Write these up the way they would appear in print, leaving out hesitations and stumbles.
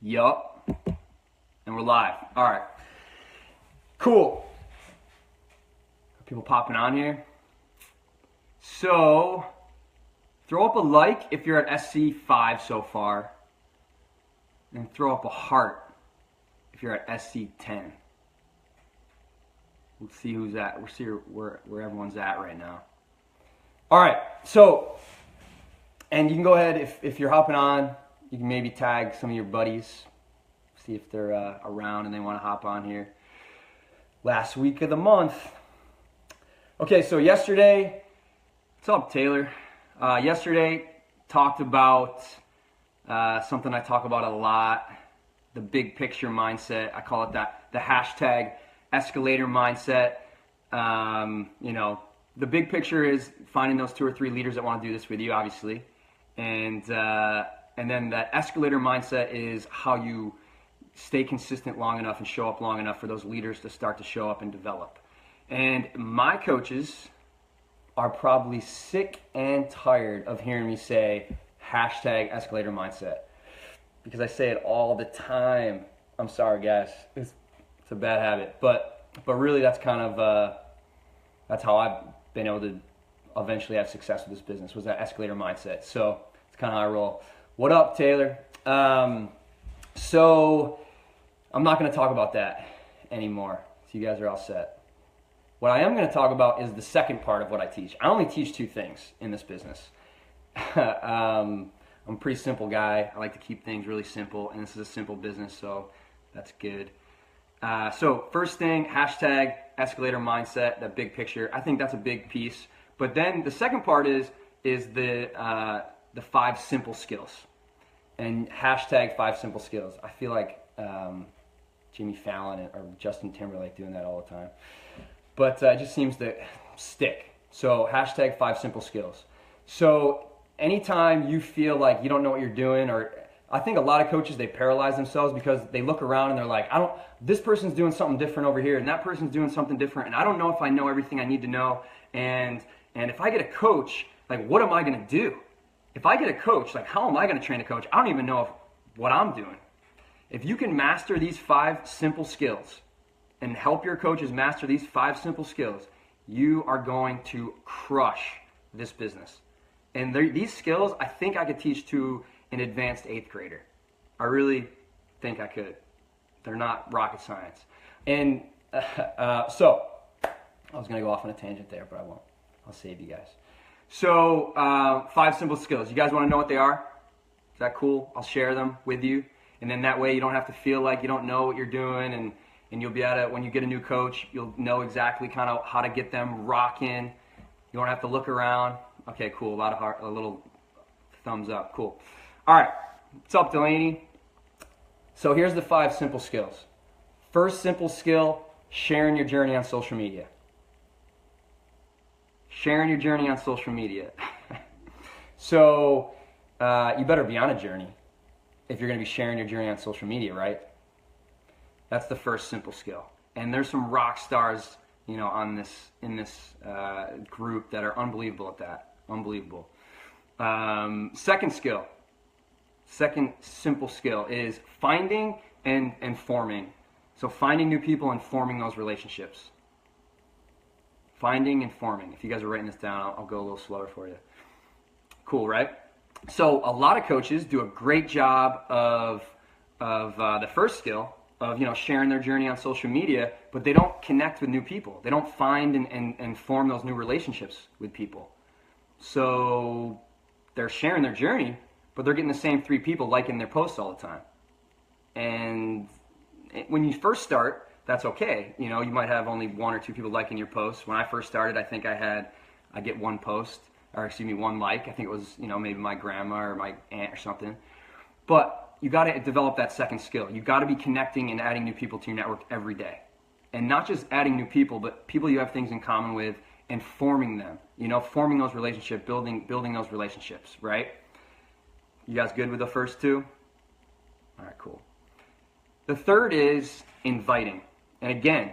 Yup. And we're live. All right. Cool. People popping on here. So, throw up a like if you're at SC5 so far. And throw up a heart if you're at SC10. Let's see who's at. We'll see where everyone's at right now. All right. So, and you can go ahead if you're hopping on. You can maybe tag some of your buddies, see if they're around and they want to hop on here. Last week of the month. Okay, so yesterday, what's up, Taylor? Yesterday, talked about something I talk about a lot, the big picture mindset. I call it the hashtag escalator mindset. The big picture is finding those 2 or 3 leaders that want to do this with you, obviously. And then that escalator mindset is how you stay consistent long enough and show up long enough for those leaders to start to show up and develop. And my coaches are probably sick and tired of hearing me say hashtag escalator mindset, because I say it all the time. I'm sorry, guys. It's a bad habit, but really that's kind of that's how I've been able to eventually have success with this business, was that escalator mindset. So it's kind of how I roll. What up, Taylor? So I'm not going to talk about that anymore. So you guys are all set. What I am going to talk about is the second part of what I teach. I only teach 2 things in this business. I'm a pretty simple guy. I like to keep things really simple, and this is a simple business, so that's good. So first thing, hashtag escalator mindset, that big picture. I think that's a big piece. But then the second part is the 5 simple skills. And hashtag 5 simple skills. I feel like Jimmy Fallon or Justin Timberlake doing that all the time. But it just seems to stick. So hashtag 5 simple skills. So anytime you feel like you don't know what you're doing, or I think a lot of coaches, they paralyze themselves because they look around and they're like, this person's doing something different over here and that person's doing something different, and I don't know if I know everything I need to know. And if I get a coach, like, what am I going to do? If I get a coach, like, how am I going to train a coach? I don't even know what I'm doing. If you can master these 5 simple skills and help your coaches master these 5 simple skills, you are going to crush this business. And these skills, I think I could teach to an advanced 8th grader. I really think I could. They're not rocket science. And so, I was going to go off on a tangent there, but I won't. I'll save you guys. So, 5 simple skills. You guys want to know what they are? Is that cool? I'll share them with you. And then that way you don't have to feel like you don't know what you're doing, and you'll be able to, when you get a new coach, you'll know exactly kind of how to get them rocking. You won't have to look around. Okay, cool. A little thumbs up. Cool. All right. What's up, Delaney? So here's the 5 simple skills. First simple skill, sharing your journey on social media. Sharing your journey on social media. So you better be on a journey if you're going to be sharing your journey on social media, right? That's the first simple skill. And there's some rock stars, in this group that are unbelievable at that. Unbelievable. Second simple skill is finding and forming. So finding new people and forming those relationships. Finding and forming. If you guys are writing this down, I'll go a little slower for you. Cool, right? So a lot of coaches do a great job of the first skill of sharing their journey on social media, but they don't connect with new people. They don't find and form those new relationships with people. So they're sharing their journey, but they're getting the same 3 people liking their posts all the time. And when you first start, that's okay. You might have only 1 or 2 people liking your posts. When I first started, I think I get 1 post, or 1 like. I think it was, maybe my grandma or my aunt or something. But you got to develop that second skill. You got to be connecting and adding new people to your network every day. And not just adding new people, but people you have things in common with, and forming them. Forming those relationships, building those relationships, right? You guys good with the first 2? All right, cool. The third is inviting. And again,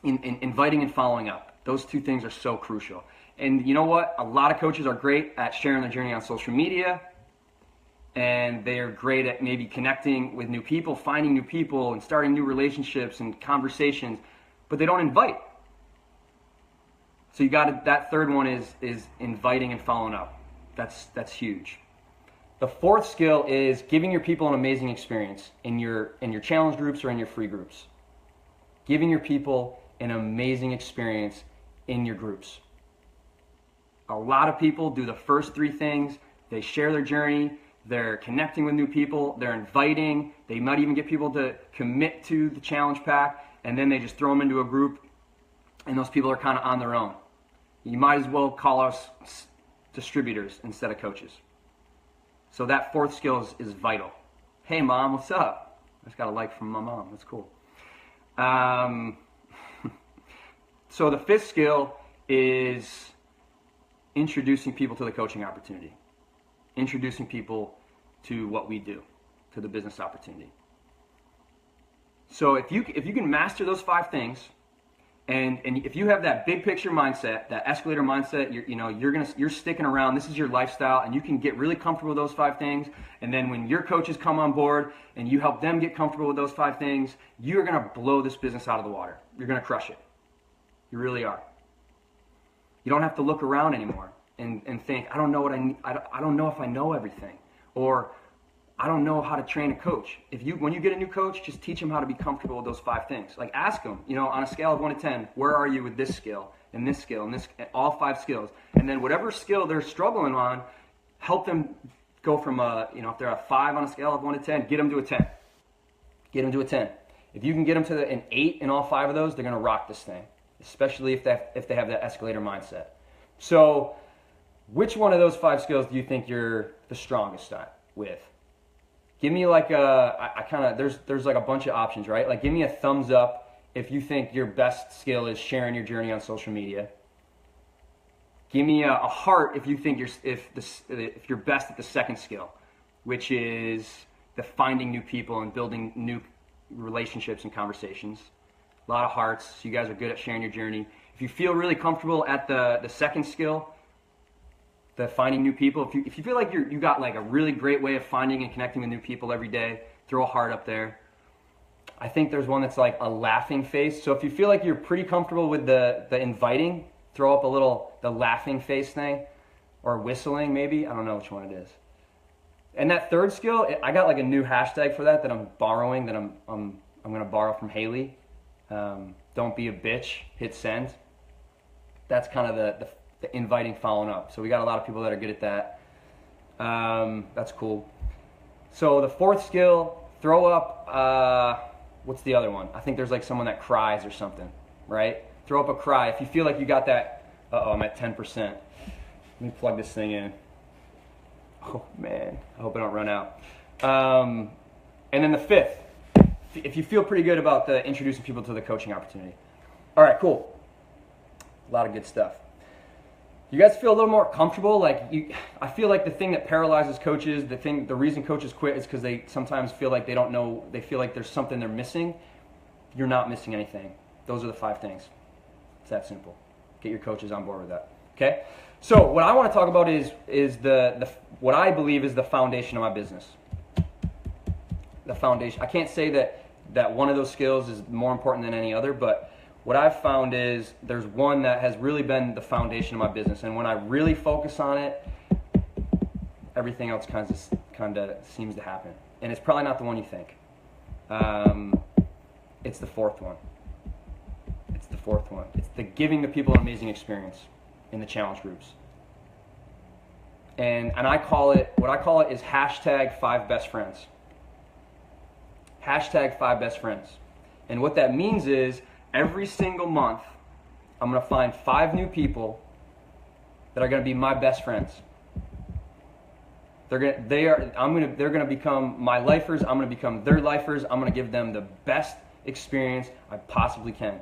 inviting and following up. Those 2 things are so crucial. And you know what? A lot of coaches are great at sharing their journey on social media, and they are great at maybe connecting with new people, finding new people, and starting new relationships and conversations, but they don't invite. So you got that third one is inviting and following up. That's huge. The fourth skill is giving your people an amazing experience in your challenge groups or in your free groups. Giving your people an amazing experience in your groups. A lot of people do the first three things. They share their journey. They're connecting with new people. They're inviting. They might even get people to commit to the challenge pack, and then they just throw them into a group, and those people are kind of on their own. You might as well call us distributors instead of coaches. So that fourth skill is vital. Hey, Mom, what's up? I just got a like from my mom. That's cool. So the fifth skill is introducing people to the coaching opportunity. Introducing people to what we do, to the business opportunity. So if you can master those five things, and if you have that big picture mindset, that escalator mindset, you're sticking around. This is your lifestyle, and you can get really comfortable with those five things. And then when your coaches come on board and you help them get comfortable with those five things, you're gonna blow this business out of the water. You're gonna crush it. You really are. You don't have to look around anymore and think, I don't know what I need. I don't know if I know everything, or I don't know how to train a coach. When you get a new coach, just teach them how to be comfortable with those five things. Like ask them, on a scale of 1 to 10, where are you with this skill and this skill and this, all five skills. And then whatever skill they're struggling on, help them go from if they're a 5 on a scale of 1 to 10, get them to a 10. Get them to a 10. If you can get them to an 8 in all 5 of those, they're gonna rock this thing, especially if they have that escalator mindset. So which one of those 5 skills do you think you're the strongest at with? Give me like there's like a bunch of options, right? Like give me a thumbs up if you think your best skill is sharing your journey on social media. Give me a heart if you think if you're best at the second skill, which is the finding new people and building new relationships and conversations. A lot of hearts. So you guys are good at sharing your journey. If you feel really comfortable at the second skill, the finding new people, if you feel like you got like a really great way of finding and connecting with new people every day, throw a heart up there. I think there's one that's like a laughing face. So if you feel like you're pretty comfortable with the inviting, throw up the laughing face thing, or whistling maybe. I don't know which one it is. And that third skill, I got like a new hashtag for that I'm borrowing, that I'm gonna borrow from Haley. Don't be a bitch, hit send. That's kind of the inviting, following up. So we got a lot of people that are good at that. That's cool. So the fourth skill, throw up, what's the other one? I think there's like someone that cries or something, right? Throw up a cry. If you feel like you got that, I'm at 10%. Let me plug this thing in. Oh man, I hope I don't run out. And then the fifth, if you feel pretty good about the introducing people to the coaching opportunity. All right, cool. A lot of good stuff. You guys feel a little more comfortable? I feel like the thing that paralyzes coaches, the reason coaches quit is because they sometimes feel like they don't know, they feel like there's something they're missing. You're not missing anything. Those are the 5 things. It's that simple. Get your coaches on board with that. Okay? So what I want to talk about is what I believe is the foundation of my business. The foundation. I can't say that one of those skills is more important than any other, but what I've found is there's one that has really been the foundation of my business, and when I really focus on it, everything else kind of seems to happen. And it's probably not the one you think. It's the fourth one. It's the fourth one. It's the giving the people an amazing experience in the challenge groups. And what I call it is hashtag 5 best friends. Hashtag 5 best friends. And what that means is every single month, I'm going to find 5 new people that are going to be my best friends. They're going to become my lifers. I'm going to become their lifers. I'm going to give them the best experience I possibly can,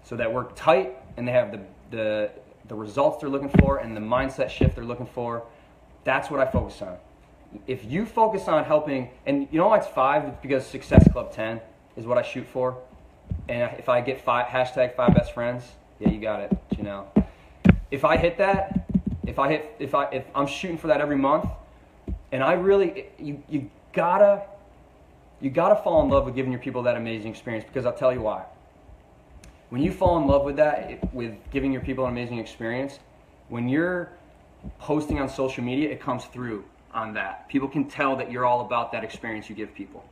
so that we're tight and they have the results they're looking for and the mindset shift they're looking for. That's what I focus on. If you focus on helping, and you know why it's 5? It's because Success Club 10 is what I shoot for. And if I get hashtag 5 best friends, yeah, you got it. If I hit that, if I'm shooting for that every month, And I really, you gotta fall in love with giving your people that amazing experience, because I'll tell you why. When you fall in love with that, with giving your people an amazing experience, when you're posting on social media, it comes through on that. People can tell that you're all about that experience you give people.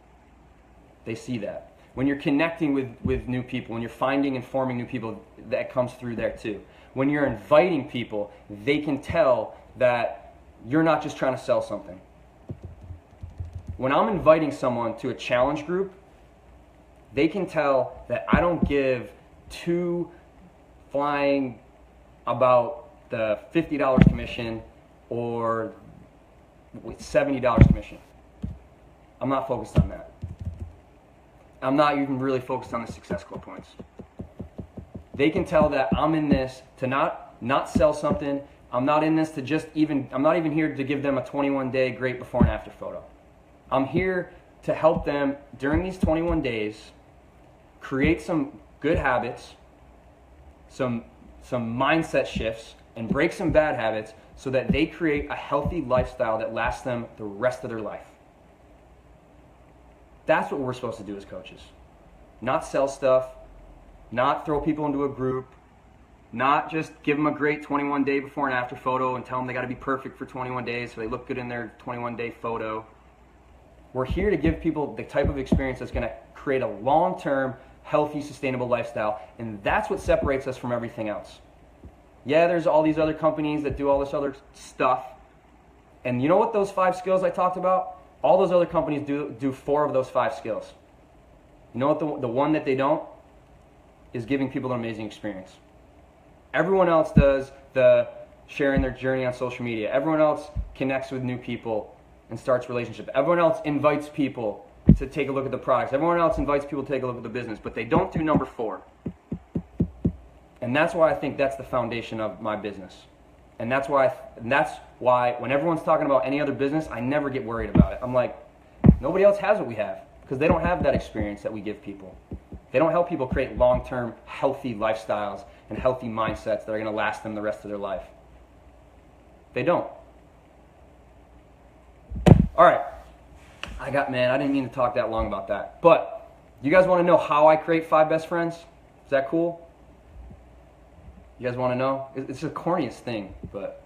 They see that. When you're connecting with new people, when you're finding and forming new people, that comes through there too. When you're inviting people, they can tell that you're not just trying to sell something. When I'm inviting someone to a challenge group, they can tell that I don't give two flying about the $50 commission or $70 commission. I'm not focused on that. I'm not even really focused on the Success Club points. They can tell that I'm in this to not sell something. I'm not in this to I'm not even here to give them a 21-day great before and after photo. I'm here to help them during these 21 days create some good habits, some mindset shifts, and break some bad habits so that they create a healthy lifestyle that lasts them the rest of their life. That's what we're supposed to do as coaches. Not sell stuff, not throw people into a group, not just give them a great 21-day before and after photo and tell them they got to be perfect for 21 days so they look good in their 21-day photo. We're here to give people the type of experience that's going to create a long-term, healthy, sustainable lifestyle, and that's what separates us from everything else. Yeah, there's all these other companies that do all this other stuff, and you know what those 5 skills I talked about? All those other companies do 4 of those 5 skills. You know what the one that they don't? Is giving people an amazing experience. Everyone else does the sharing their journey on social media. Everyone else connects with new people and starts relationships. Everyone else invites people to take a look at the products. Everyone else invites people to take a look at the business, but they don't do number 4. And that's why I think that's the foundation of my business. And that's why when everyone's talking about any other business, I never get worried about it. I'm like, nobody else has what we have, because they don't have that experience that we give people. They don't help people create long-term, healthy lifestyles and healthy mindsets that are going to last them the rest of their life. They don't. All right. I didn't mean to talk that long about that. But you guys want to know how I create 5 best friends? Is that cool? You guys want to know? It's the corniest thing, but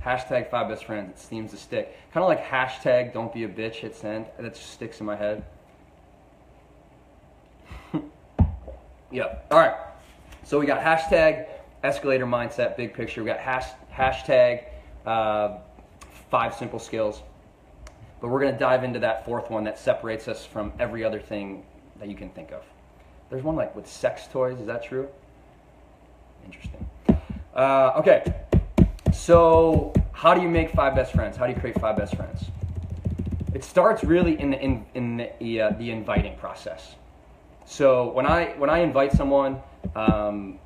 hashtag 5 best friends. It seems to stick. Kind of like hashtag don't be a bitch, hit send. That just sticks in my head. Yep. All right. So we got hashtag escalator mindset, big picture. We got hashtag 5 simple skills. But we're going to dive into that 4th one that separates us from every other thing that you can think of. There's one like with sex toys. Is that true? Interesting. Okay. So how do you make 5 best friends? How do you create 5 best friends? It starts really in the inviting process. So when I invite someone, I'm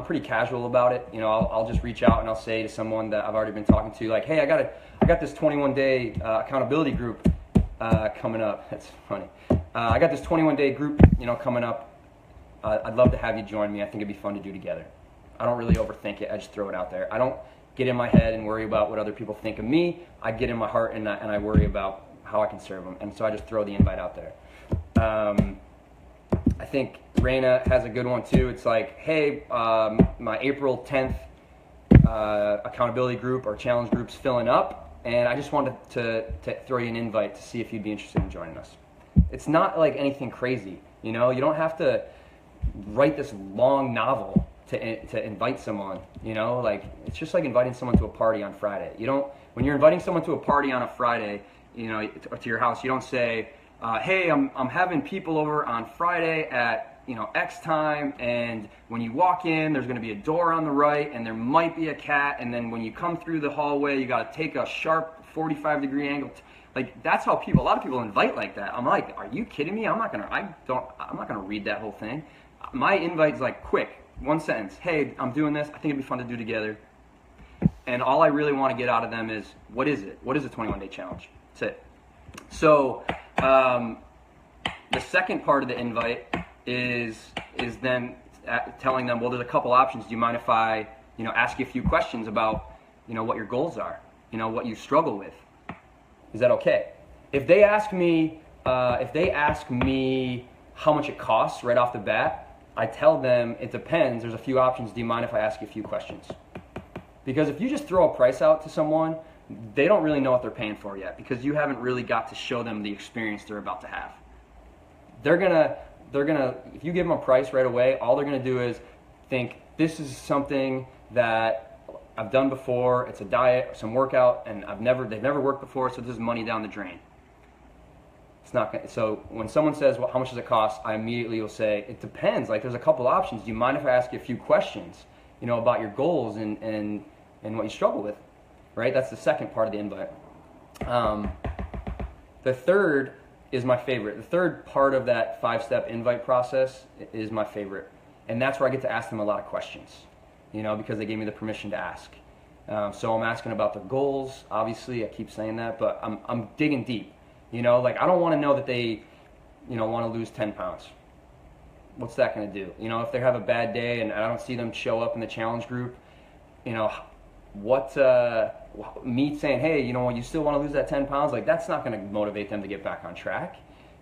pretty casual about it. I'll just reach out and I'll say to someone that I've already been talking to, like, hey, I got this 21-day accountability group coming up. That's funny. I got this 21-day group, coming up. I'd love to have you join me. I think it'd be fun to do together. I don't really overthink it. I just throw it out there. I don't get in my head and worry about what other people think of me. I get in my heart and I worry about how I can serve them. And so I just throw the invite out there. I think Raina has a good one too. It's like, hey, my April 10th accountability group or challenge group's filling up, and I just wanted to throw you an invite to see if you'd be interested in joining us. It's not like anything crazy, you don't have to write this long novel to invite someone, it's just like inviting someone to a party on Friday. When you're inviting someone to a party on a Friday, to your house, you don't say, hey, I'm having people over on Friday at X time, and when you walk in, there's going to be a door on the right, and there might be a cat, and then when you come through the hallway, you got to take a sharp 45-degree angle. Like, that's how a lot of people invite like that. I'm like, are you kidding me? I'm not gonna read that whole thing. My invite's like quick, 1 sentence. Hey, I'm doing this. I think it'd be fun to do together. And all I really want to get out of them is, what is it? What is a 21-day challenge? That's it. So the second part of the invite is then telling them, well, there's a couple options. Do you mind if I, ask you a few questions about, what your goals are, what you struggle with? Is that okay? If they ask me how much it costs right off the bat, I tell them it depends. There's a few options. Do you mind if I ask you a few questions? Because if you just throw a price out to someone, they don't really know what they're paying for yet, because you haven't really got to show them the experience they're about to have. They're gonna, if you give them a price right away, all they're gonna do is think, this is something that I've done before, it's a diet, some workout, and they've never worked before, so this is money down the drain. It's not gonna, so when someone says, well, how much does it cost? I immediately will say, it depends. Like, there's a couple options. Do you mind if I ask you a few questions, about your goals and what you struggle with, right? That's the second part of the invite. The third is my favorite. The third part of that 5-step invite process is my favorite. And that's where I get to ask them a lot of questions, because they gave me the permission to ask. So I'm asking about their goals. Obviously, I keep saying that, but I'm digging deep. Like, I don't want to know that they, want to lose 10 pounds. What's that going to do? If they have a bad day and I don't see them show up in the challenge group, me saying, hey, you still want to lose that 10 pounds? Like, that's not going to motivate them to get back on track.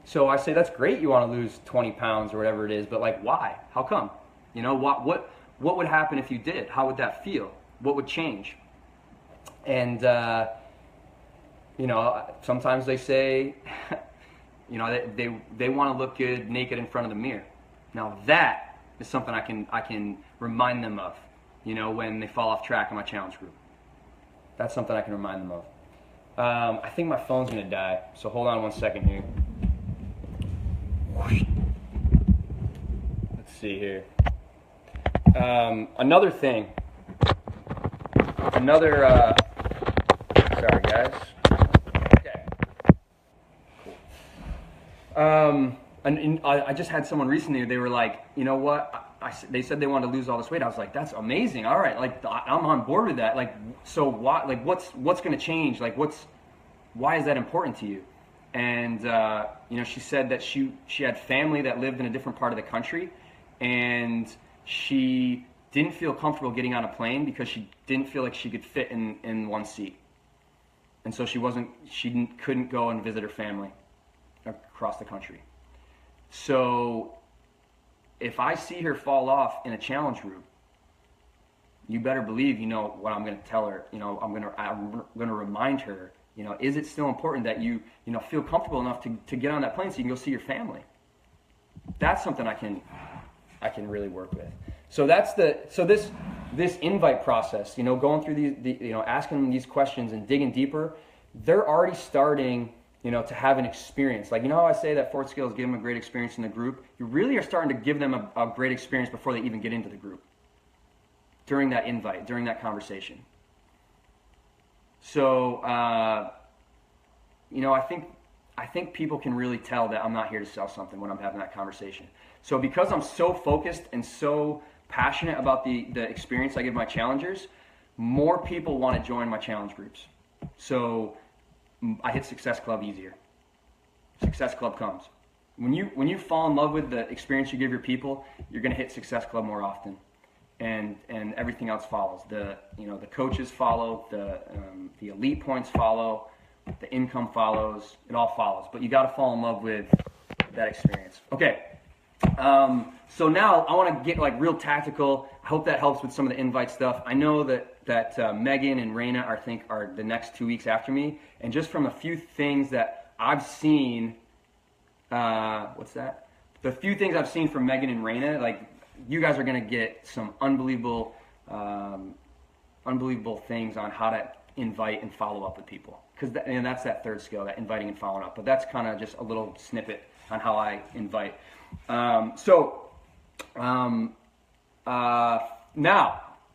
So I say, that's great you want to lose 20 pounds or whatever it is, but like, why? How come? What would happen if you did? How would that feel? What would change? And, sometimes they say, they want to look good naked in front of the mirror. Now that is something I can remind them of, when they fall off track in my challenge group. That's something I can remind them of. I think my phone's gonna die, so hold on one second here. Let's see here. Another thing. Sorry guys. Okay. Cool. And I just had someone recently, they were like, you know what? They said they wanted to lose all this weight. I was like, that's amazing. All right, like, I'm on board with that. Like, so what? Like, what's going to change? Like, why is that important to you? And she said that she had family that lived in a different part of the country, and she didn't feel comfortable getting on a plane because she didn't feel like she could fit in one seat, and so she couldn't go and visit her family across the country. So if I see her fall off in a challenge group, you better believe what I'm going to tell her. I'm going to remind her. Is it still important that you feel comfortable enough to get on that plane so you can go see your family? That's something I can really work with. So this invite process, going through the asking them these questions and digging deeper, they're already starting to have an experience. Like, how I say that 4th skill is give them a great experience in the group? You really are starting to give them a great experience before they even get into the group. During that invite, during that conversation. So, I think people can really tell that I'm not here to sell something when I'm having that conversation. So because I'm so focused and so passionate about the experience I give my challengers, more people want to join my challenge groups. So I hit Success Club easier. Success Club comes. When you fall in love with the experience you give your people, you're going to hit Success Club more often, and everything else follows. The coaches follow, the elite points follow, the income follows. It all follows, but you got to fall in love with that experience. Okay. So now I want to get like real tactical. I hope that helps with some of the invite stuff. I know that Megan and Raina are the next 2 weeks after me, and just from a few things that I've seen, the few things I've seen from Megan and Raina, like, you guys are gonna get some unbelievable things on how to invite and follow up with people, because that's that 3rd skill, that inviting and following up. But that's kind of just a little snippet on how I invite. Now,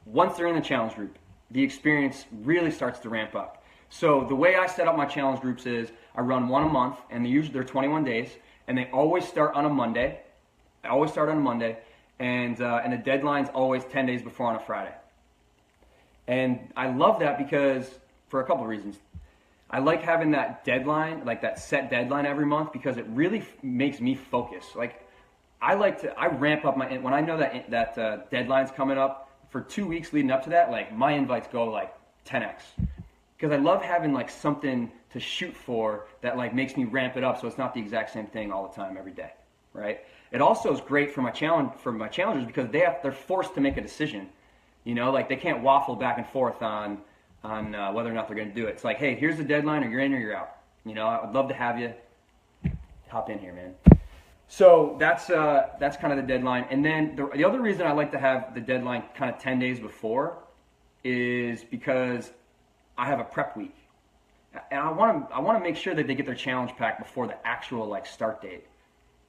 once they're in the challenge group, the experience really starts to ramp up. So the way I set up my challenge groups is I run one a month, and they're 21 days, and they always start on a Monday. And the deadline's always 10 days before on a Friday. And I love that because, for a couple of reasons. I like having that deadline, like that set deadline every month, because it really makes me focus. Like, I ramp up when I know that deadline's coming up, for 2 weeks leading up to that, like, my invites go like 10x. because I love having like something to shoot for that like makes me ramp it up, so it's not the exact same thing all the time every day, right? It also is great for my challengers because they're forced to make a decision, you know, like they can't waffle back and forth on whether or not they're going to do it. It's like, hey, here's the deadline, or you're in or you're out. You know, I would love to have you hop in here, man. So that's kind of the deadline. And then the other reason I like to have the deadline kind of 10 days before is because I have a prep week, and I want to make sure that they get their challenge pack before the actual like start date.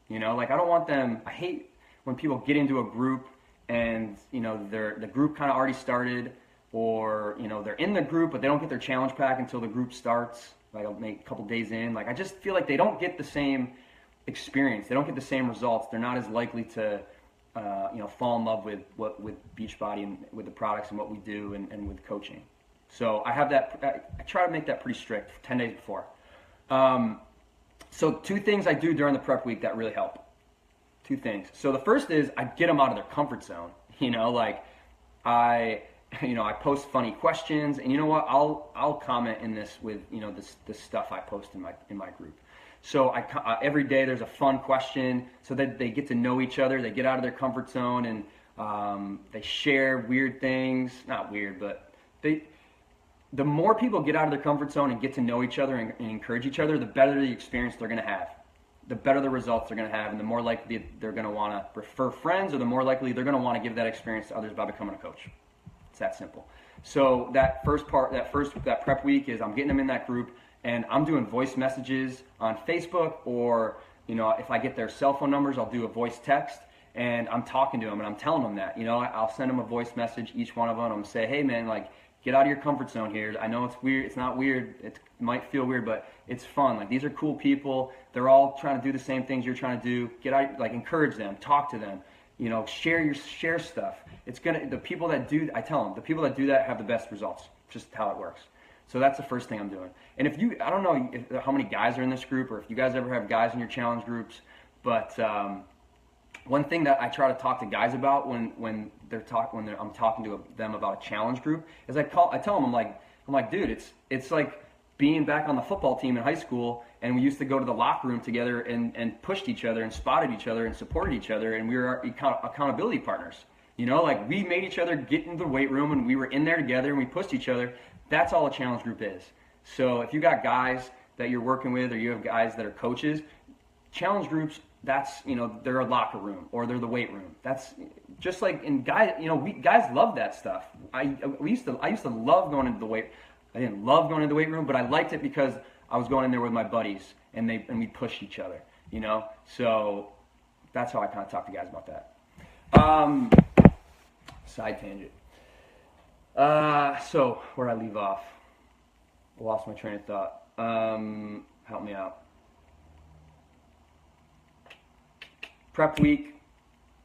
You know, like I don't want them. I hate when people get into a group and you know the group kind of already started, or you know they're in the group but they don't get their challenge pack until the group starts, like a couple days in. Like I just feel like they don't get the same experience. They don't get the same results. They're not as likely to fall in love with Beachbody and with the products and what we do and with coaching. So I have that. I try to make that pretty strict 10 days before. So 2 things I do during the prep week that really help. 2 things. So the first is I get them out of their comfort zone. You know, like I post funny questions, and you know what? I'll comment in this with this stuff I post in my group. So every day there's a fun question, so that they get to know each other. They get out of their comfort zone, and they share weird things. Not weird, but the more people get out of their comfort zone and get to know each other and encourage each other, the better the experience they're going to have, the better the results they're going to have, and the more likely they're going to want to refer friends, or the more likely they're going to want to give that experience to others by becoming a coach. It's that simple. So that prep week is I'm getting them in that group, and I'm doing voice messages on Facebook, or if I get their cell phone numbers, I'll do a voice text, and I'm talking to them and I'm telling them that. I'll send them a voice message, each one of them. I'm gonna say, hey man, like, get out of your comfort zone here. I know it's weird. It's not weird. It might feel weird, but it's fun. Like, these are cool people. They're all trying to do the same things you're trying to do. Get out, like, encourage them, talk to them. Share stuff. The people that do that have the best results. Just how it works. So that's the first thing I'm doing. And I don't know how many guys are in this group, or if you guys ever have guys in your challenge groups, but one thing that I try to talk to guys about when I'm talking to them about a challenge group is I tell them, I'm like, dude, it's like being back on the football team in high school, and we used to go to the locker room together and pushed each other and spotted each other and supported each other, and we were accountability partners. Like, we made each other get into the weight room, and we were in there together, and we pushed each other. That's all a challenge group is. So if you got guys that you're working with, or you have guys that are coaches, challenge groups, they're a locker room, or they're the weight room. That's just like in guys, guys love that stuff. I used to love going into the weight. I didn't love going into the weight room, but I liked it because I was going in there with my buddies, and we pushed each other. So that's how I kind of talk to guys about that. Side tangent. So where'd I leave off? I lost my train of thought. Help me out. Prep week.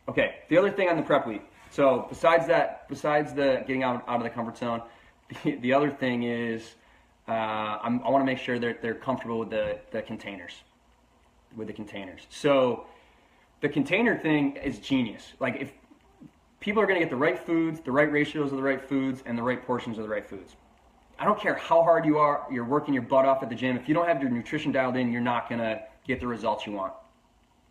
Okay, the other thing on the prep week. So besides the getting out of the comfort zone, the other thing is I want to make sure they're comfortable with the containers. So the container thing is genius. Like, if people are going to get the right foods, the right ratios of the right foods, and the right portions of the right foods. I don't care how hard you're working your butt off at the gym. If you don't have your nutrition dialed in, you're not going to get the results you want.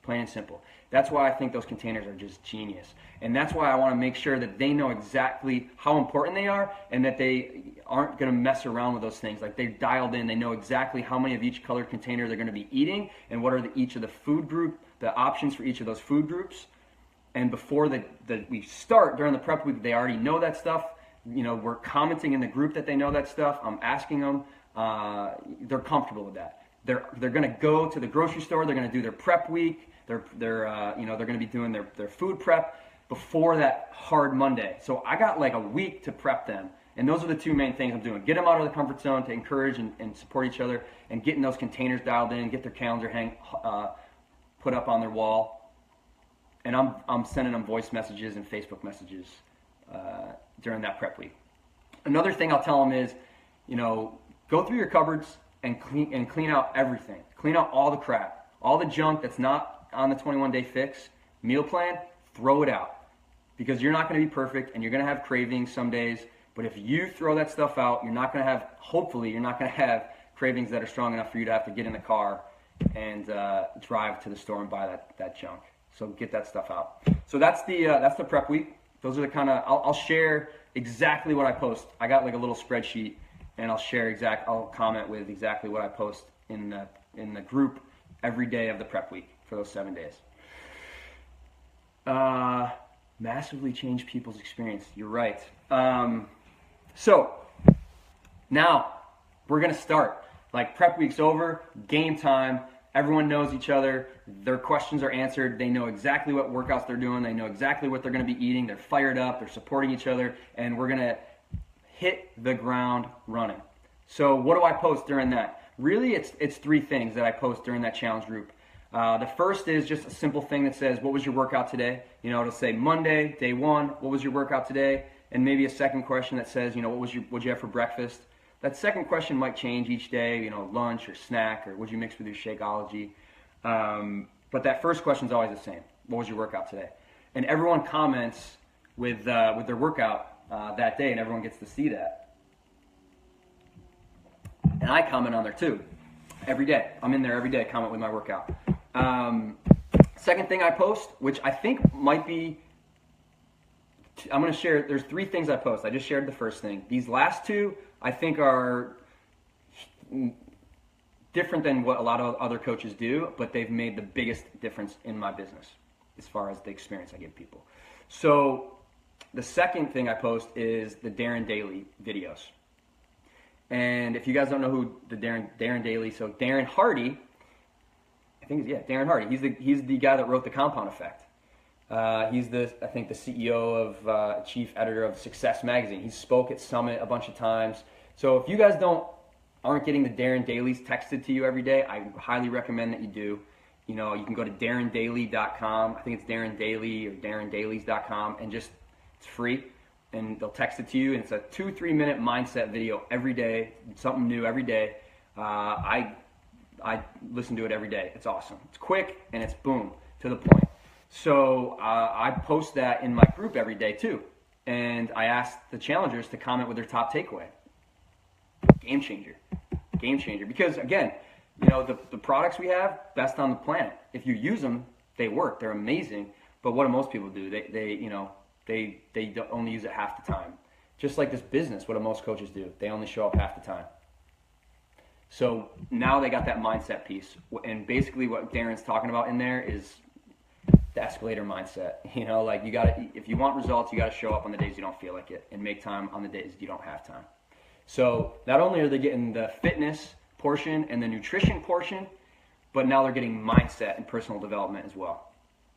Plain and simple. That's why I think those containers are just genius. And that's why I want to make sure that they know exactly how important they are, and that they aren't going to mess around with those things. Like, they're dialed in. They know exactly how many of each colored container they're going to be eating, and what are each of the options for each of those food groups. And before we start during the prep week, they already know that stuff. We're commenting in the group that they know that stuff. I'm asking them. They're comfortable with that. They're going to go to the grocery store. They're going to do their prep week. They're going to be doing their food prep before that hard Monday. So I got like a week to prep them. And those are the 2 main things I'm doing. Get them out of the comfort zone to encourage and support each other, and getting those containers dialed in, get their calendar put up on their wall. And I'm sending them voice messages and Facebook messages during that prep week. Another thing I'll tell them is, go through your cupboards and clean out everything. Clean out all the crap, all the junk that's not on the 21-day fix meal plan. Throw it out, because you're not going to be perfect, and you're going to have cravings some days. But if you throw that stuff out, hopefully you're not going to have cravings that are strong enough for you to have to get in the car and drive to the store and buy that junk. So get that stuff out. So that's the prep week. Those are the kind of, I'll share exactly what I post. I got like a little spreadsheet, and I'll comment with exactly what I post in the group every day of the prep week for those 7 days. Massively change people's experience. You're right. So now we're going to start. Like, prep week's over, game time. Everyone knows each other. Their questions are answered. They know exactly what workouts they're doing. They know exactly what they're going to be eating. They're fired up. They're supporting each other. And we're going to hit the ground running. So what do I post during that? Really, it's 3 things that I post during that challenge group. The first is just a simple thing that says, what was your workout today? It'll say Monday, day 1, what was your workout today? And maybe a second question that says, what'd you have for breakfast? That second question might change each day, lunch or snack, or what'd you mix with your Shakeology? But that first question is always the same. What was your workout today? And everyone comments with their workout that day, and everyone gets to see that. And I comment on there too, every day. I'm in there every day, comment with my workout. Second thing I post, which I think might be, I'm going to share, there's 3 things I post. I just shared the first thing. These last 2, I think, are different than what a lot of other coaches do, but they've made the biggest difference in my business as far as the experience I give people. So the second thing I post is the Darren Daily videos. And if you guys don't know who the Darren Daily, so Darren Hardy, Darren Hardy. He's the guy that wrote The Compound Effect. He's the CEO of chief editor of Success Magazine. He spoke at Summit a bunch of times. So if you guys aren't getting the Darren Dailies texted to you every day, I highly recommend that you do. You can go to darrendaily.com. I think it's Darren Daily or darrendailies.com, and it's free, and they'll text it to you. And it's a 2-3 minute mindset video every day, something new every day. I listen to it every day. It's awesome. It's quick, and it's boom, to the point. So I post that in my group every day too. And I ask the challengers to comment with their top takeaway. Game changer. Game changer. Because again, the products we have, best on the planet. If you use them, they work. They're amazing. But what do most people do? They only use it half the time. Just like this business, what do most coaches do? They only show up half the time. So now they got that mindset piece, and basically what Darren's talking about in there is the escalator mindset. If you want results, you got to show up on the days you don't feel like it, and make time on the days you don't have time. So not only are they getting the fitness portion and the nutrition portion, but now they're getting mindset and personal development as well.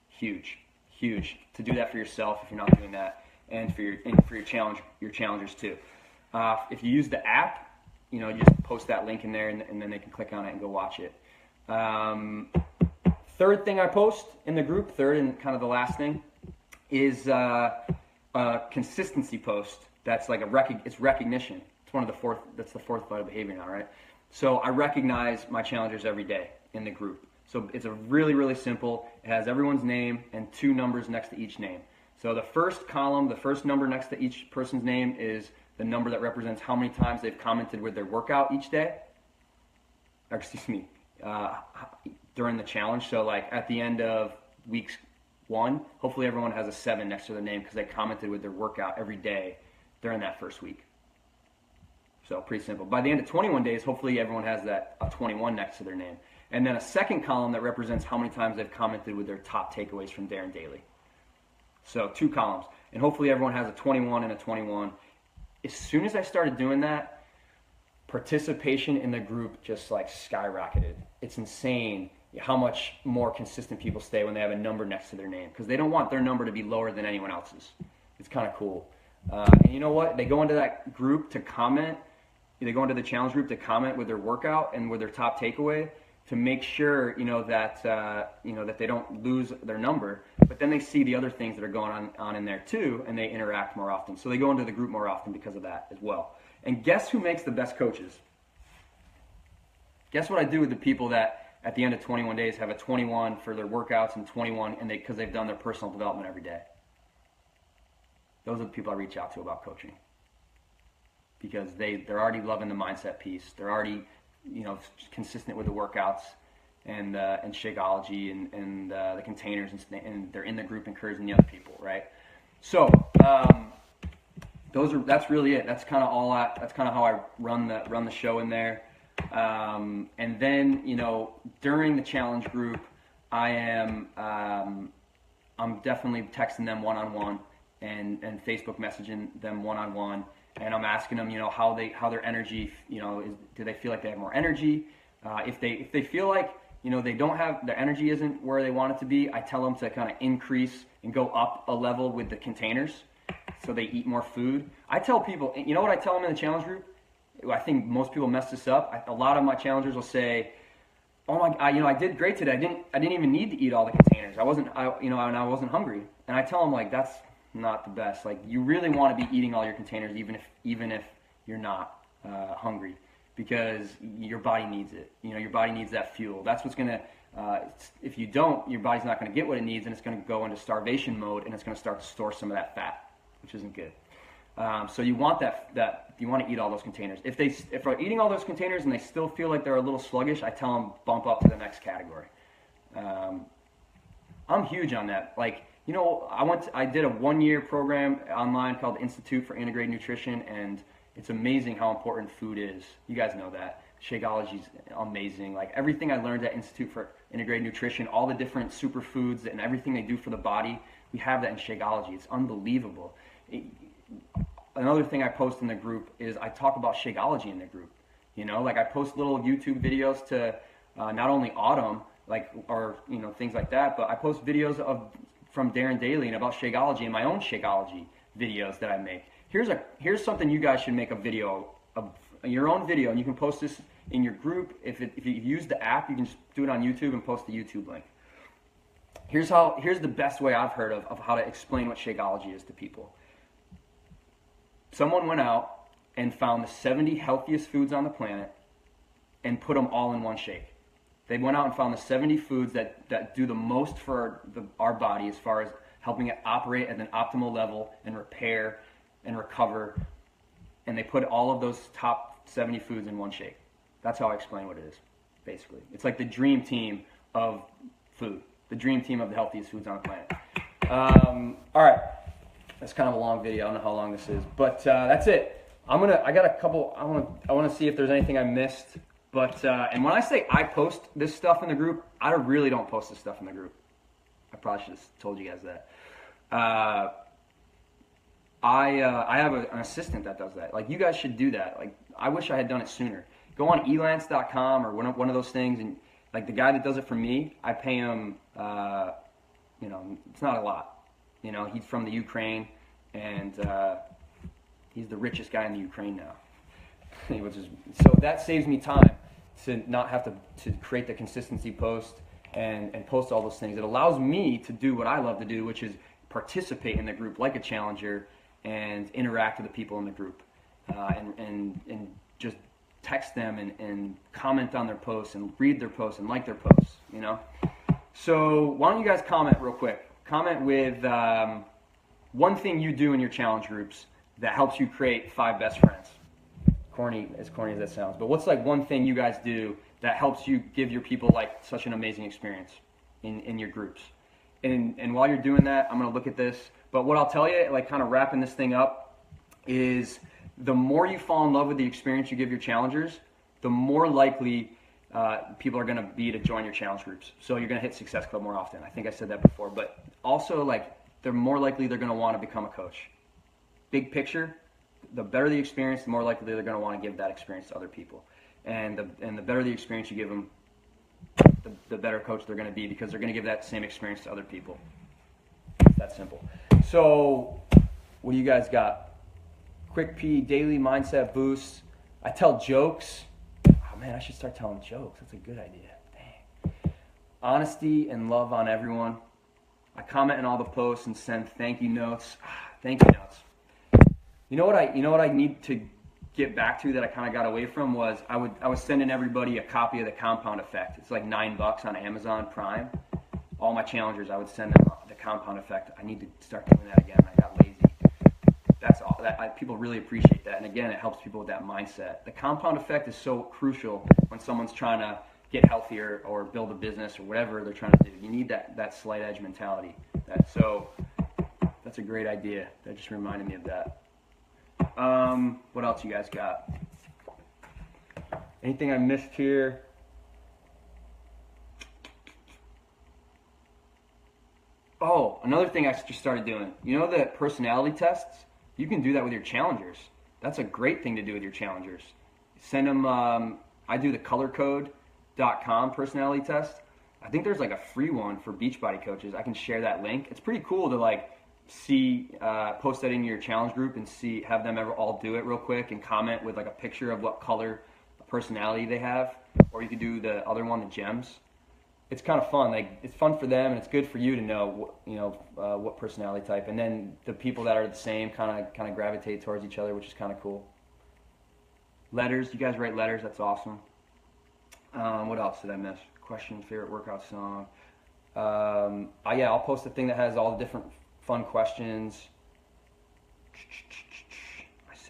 Huge to do that for yourself if you're not doing that, and for your challengers too. If you use the app, you just post that link in there, and then they can click on it and go watch it. Third thing I post in the group, third and kind of the last thing, is a consistency post. That's like it's recognition. It's that's the fourth vital behavior now, right? So I recognize my challengers every day in the group. So it's a really, really simple. It has everyone's name and 2 numbers next to each name. So the first column, the first number next to each person's name is the number that represents how many times they've commented with their workout each day. During the challenge. So like at the end of week 1, hopefully everyone has a 7 next to their name because they commented with their workout every day during that first week. So pretty simple. By the end of 21 days, hopefully everyone has a 21 next to their name. And then a second column that represents how many times they've commented with their top takeaways from Darren Daily. So 2 columns. And hopefully everyone has a 21 and a 21. As soon as I started doing that, participation in the group just like skyrocketed. It's insane how much more consistent people stay when they have a number next to their name, because they don't want their number to be lower than anyone else's. It's kind of cool. And you know what? They go into that group to comment. They go into the challenge group to comment with their workout and with their top takeaway to make sure that they don't lose their number. But then they see the other things that are going on in there too, and they interact more often. So they go into the group more often because of that as well. And guess who makes the best coaches? Guess what I do with the people that at the end of 21 days have a 21 for their workouts and 21 because they've done their personal development every day? Those are the people I reach out to about coaching. because they're already loving the mindset piece. They're already, consistent with the workouts and Shakeology and the containers, and they're in the group encouraging the other people, right? So that's really it. That's kind of that's kind of how I run the show in there. And then during the challenge group, I'm definitely texting them one-on-one and Facebook messaging them one-on-one, and I'm asking them how their energy do they feel like they have more energy? If they feel like they don't have, their energy isn't where they want it to be, I tell them to kind of increase and go up a level with the containers so they eat more food. I tell people, what I tell them in the challenge group? I think most people mess this up. A lot of my challengers will say, "Oh my, I did great today. I didn't even need to eat all the containers. I wasn't hungry." And I tell them, like, that's not the best. Like, you really want to be eating all your containers, even if you're not hungry, because your body needs it. Your body needs that fuel. That's what's gonna. If you don't, your body's not going to get what it needs, and it's going to go into starvation mode, and it's going to start to store some of that fat, which isn't good. So you want that you want to eat all those containers. If they're eating all those containers and they still feel like they're a little sluggish, I tell them bump up to the next category. I'm huge on that. Like, I did a 1-year program online called Institute for Integrated Nutrition, and it's amazing how important food is. You guys know that. Shakeology is amazing. Like, everything I learned at Institute for Integrated Nutrition, all the different superfoods and everything they do for the body, we have that in Shakeology. It's unbelievable. Another thing I post in the group is I talk about Shakeology in the group. Like, I post little YouTube videos to not only Autumn, or things like that, but I post videos from Darren Daly and about Shakeology and my own Shakeology videos that I make. Here's something you guys should make a video of, your own video, and you can post this in your group. If you use the app, you can just do it on YouTube and post the YouTube link. Here's the best way I've heard of how to explain what Shakeology is to people. Someone went out and found the 70 healthiest foods on the planet and put them all in one shake. They went out and found the 70 foods that do the most for our body as far as helping it operate at an optimal level and repair and recover. And they put all of those top 70 foods in one shake. That's how I explain what it is, basically. It's like the dream team of food, the dream team of the healthiest foods on the planet. All right. That's kind of a long video. I don't know how long this is, but that's it. I got a couple. I want to see if there's anything I missed. But and when I say I post this stuff in the group, I really don't post this stuff in the group. I probably should have told you guys that. I have an assistant that does that. Like, you guys should do that. Like, I wish I had done it sooner. Go on elance.com or one of those things, and like, the guy that does it for me, I pay him. It's not a lot. He's from the Ukraine, and he's the richest guy in the Ukraine now. So that saves me time to not have to create the consistency post and post all those things. It allows me to do what I love to do, which is participate in the group like a challenger and interact with the people in the group, and just text them and comment on their posts and read their posts and like their posts. So why don't you guys comment real quick? Comment with one thing you do in your challenge groups that helps you create 5 best friends. As corny as that sounds, but what's like one thing you guys do that helps you give your people like such an amazing experience in your groups? And while you're doing that, I'm gonna look at this. But what I'll tell you, like, kind of wrapping this thing up, is the more you fall in love with the experience you give your challengers, the more likely people are going to be to join your challenge groups. So you're going to hit Success Club more often. I think I said that before, but also, like, they're more likely they're going to want to become a coach. Big picture, the better the experience, the more likely they're going to want to give that experience to other people. And the better the experience you give them, the better coach they're going to be, because they're going to give that same experience to other people. It's that simple. So what do you guys got? Quick P, daily mindset boosts. I tell jokes. Oh man, I should start telling jokes. That's a good idea. Dang. Honesty and love on everyone. I comment on all the posts and send thank you notes. Thank you notes. You know what I need to get back to that I kind of got away from was I was sending everybody a copy of the Compound Effect. It's like $9 on Amazon Prime. All my challengers, I would send them the Compound Effect. I need to start doing that again. I got lazy. That's all. people really appreciate that. And again, it helps people with that mindset. The compound effect is so crucial when someone's trying to get healthier or build a business or whatever they're trying to do. You need that slight edge mentality. That's a great idea. That just reminded me of that. What else you guys got? Anything I missed here? Oh, another thing I just started doing. You know the personality tests? You can do that with your challengers. That's a great thing to do with your challengers. Send them, I do the colorcode.com personality test. I think there's like a free one for Beachbody coaches. I can share that link. It's pretty cool to like see, post that in your challenge group and have them all do it real quick and comment with like a picture of what color personality they have. Or you could do the other one, the gems. It's kind of fun. Like, it's fun for them, and it's good for you to know, what personality type. And then the people that are the same kind of gravitate towards each other, which is kind of cool. Letters. You guys write letters. That's awesome. What else did I miss? Question, favorite workout song. I'll post a thing that has all the different fun questions.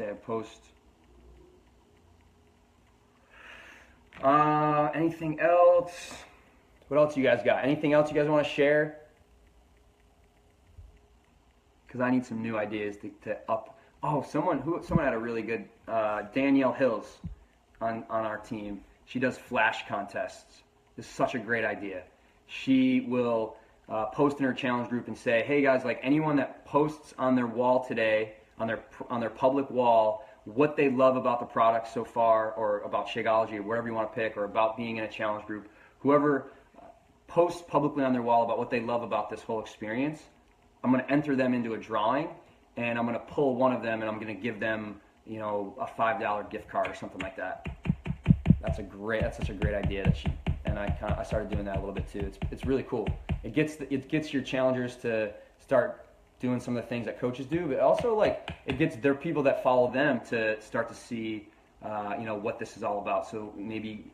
I post. Anything else? What else you guys got? Anything else you guys want to share? Because I need some new ideas to up. Oh, someone had a really good, Danielle Hills on our team. She does flash contests. This is such a great idea. She will post in her challenge group and say, hey guys, like anyone that posts on their wall today, on their public wall, what they love about the product so far, or about Shakeology, or whatever you want to pick, or about being in a challenge group, whoever posts publicly on their wall about what they love about this whole experience, I'm going to enter them into a drawing, and I'm going to pull one of them, and I'm going to give them, a $5 gift card or something like that. That's such a great idea and I started doing that a little bit too. It's really cool. It gets your challengers to start doing some of the things that coaches do, but also like it gets their people that follow them to start to see, what this is all about. So maybe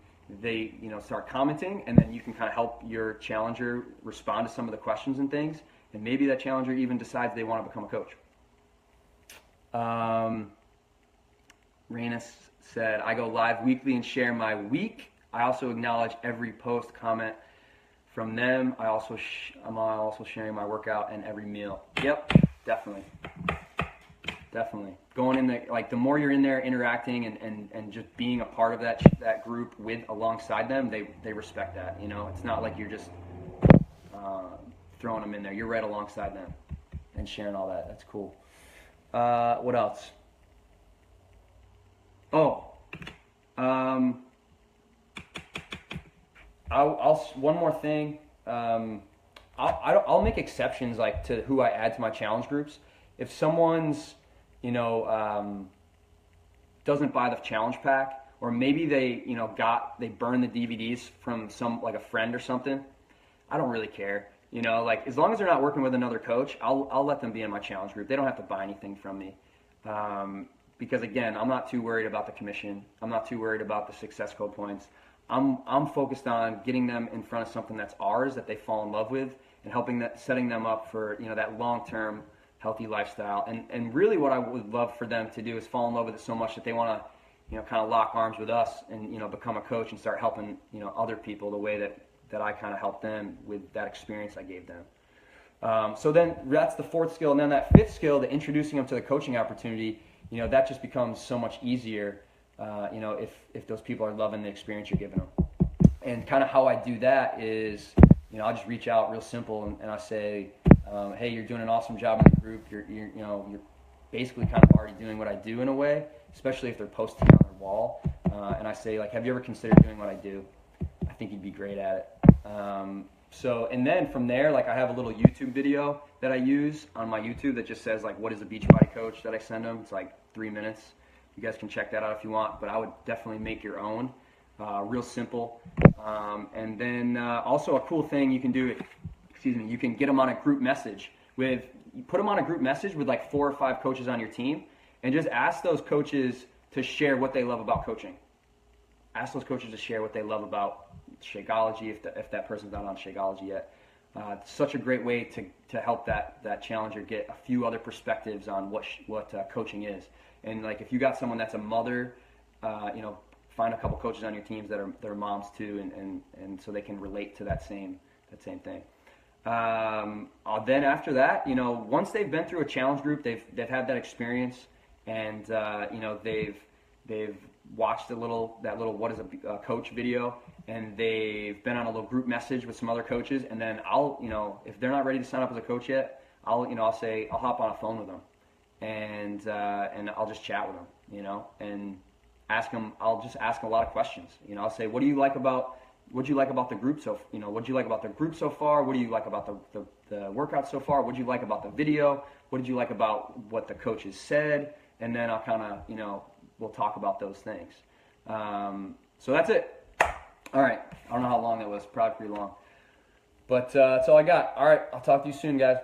they, start commenting, and then you can kind of help your challenger respond to some of the questions and things, and maybe that challenger even decides they want to become a coach. Rainus said, I go live weekly and share my week. I also acknowledge every post, comment from them. I'm also sharing my workout and every meal. Yep, definitely. Going in there, like the more you're in there interacting and just being a part of that group alongside them, they respect that. It's not like you're just throwing them in there. You're right alongside them and sharing all that. That's cool. What else? One more thing. I'll make exceptions like to who I add to my challenge groups. If someone's doesn't buy the challenge pack, or maybe they burned the DVDs from a friend or something, I don't really care. As long as they're not working with another coach, I'll let them be in my challenge group. They don't have to buy anything from me. Because again, I'm not too worried about the commission. I'm not too worried about the success code points. I'm focused on getting them in front of something that's ours, that they fall in love with, and setting them up for that long-term healthy lifestyle. And really what I would love for them to do is fall in love with it so much that they want to kind of lock arms with us and become a coach and start helping other people the way that I kind of helped them with that experience I gave them. So then that's the fourth skill, and then that fifth skill, the introducing them to the coaching opportunity, that just becomes so much easier, if those people are loving the experience you're giving them. And kind of how I do that is, I'll just reach out real simple and I say, hey, you're doing an awesome job in the group. You're basically kind of already doing what I do in a way, especially if they're posting on their wall. And I say, like, have you ever considered doing what I do? I think you'd be great at it. And then from there, like, I have a little YouTube video that I use on my YouTube that just says, like, what is a Beachbody coach, that I send them. It's like 3 minutes. You guys can check that out if you want, but I would definitely make your own. Real simple. And then also a cool thing you can do, you can get them on a group message you put them on a group message with like 4 or 5 coaches on your team, and just ask those coaches to share what they love about coaching. Ask those coaches to share what they love about Shakeology, if that person's not on Shakeology yet. Such a great way to help that challenger get a few other perspectives on what coaching is. And like if you got someone that's a mother, find a couple coaches on your teams that are moms too, and so they can relate to that same thing. Then after that, once they've been through a challenge group, they've had that experience, and they've watched that little what is a coach video, and they've been on a little group message with some other coaches, and then I'll if they're not ready to sign up as a coach yet, I'll hop on a phone with them, and I'll just chat with them, and ask them. I'll just ask a lot of questions. I'll say, what'd you like about the group what'd you like about the group so far? What do you like about the workout so far? What'd you like about the video? What did you like about what the coaches said? And then I'll kind of, we'll talk about those things. So that's it. All right. I don't know how long it was. Probably pretty long. But that's all I got. All right. I'll talk to you soon, guys.